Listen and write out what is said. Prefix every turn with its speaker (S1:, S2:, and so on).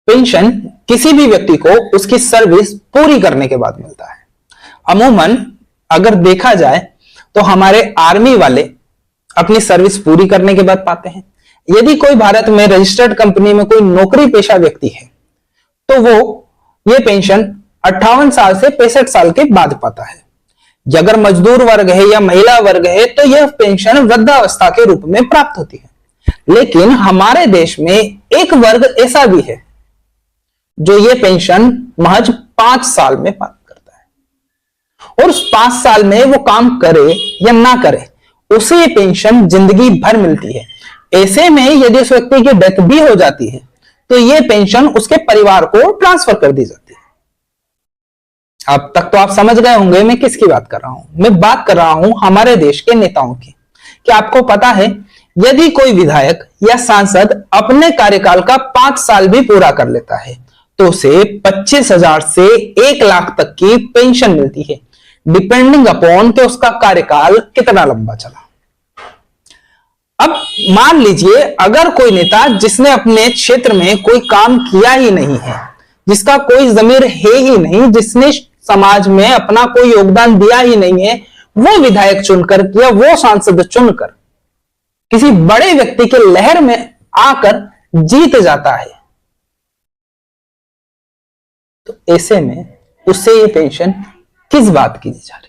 S1: Pension किसी भी व्यक्ति को उसकी सर्विस पूरी करने के बाद मिलता है। अमूमन अगर देखा जाए तो हमारे आर्मी वाले अपनी सर्विस पूरी करने के बाद पाते हैं। यदि कोई भारत में रजिस्टर्ड कंपनी में कोई नौकरी पेशा व्यक्ति है तो वो ये पेंशन 58 साल से 65 साल के बाद पाता है। अगर मजदूर वर्ग है या महिला वर्ग है तो यह पेंशन वृद्धावस्था के रूप में प्राप्त होती है। लेकिन हमारे देश में एक वर्ग ऐसा भी है जो ये पेंशन महज 5 साल में प्राप्त करता है और उस 5 साल में वो काम करे या ना करे उसे ये पेंशन जिंदगी भर मिलती है। ऐसे में यदि उस व्यक्ति की डेथ भी हो जाती है तो ये पेंशन उसके परिवार को ट्रांसफर कर दी जाती है। अब तक तो आप समझ गए होंगे मैं किसकी बात कर रहा हूं। मैं बात कर रहा हूं हमारे देश के नेताओं की। क्या आपको पता है यदि कोई विधायक या सांसद अपने कार्यकाल का 5 साल भी पूरा कर लेता है तो उसे 25,000 से 1 लाख तक की पेंशन मिलती है, डिपेंडिंग अपॉन कि उसका कार्यकाल कितना लंबा चला। अब मान लीजिए अगर कोई नेता जिसने अपने क्षेत्र में कोई काम किया ही नहीं है, जिसका कोई जमीर है ही नहीं, जिसने समाज में अपना कोई योगदान दिया ही नहीं है, वो विधायक चुनकर या वो सांसद चुनकर किसी बड़े व्यक्ति के लहर में आकर जीत जाता है तो ऐसे में उससे ये पेंशन किस बात की दी जा रही है?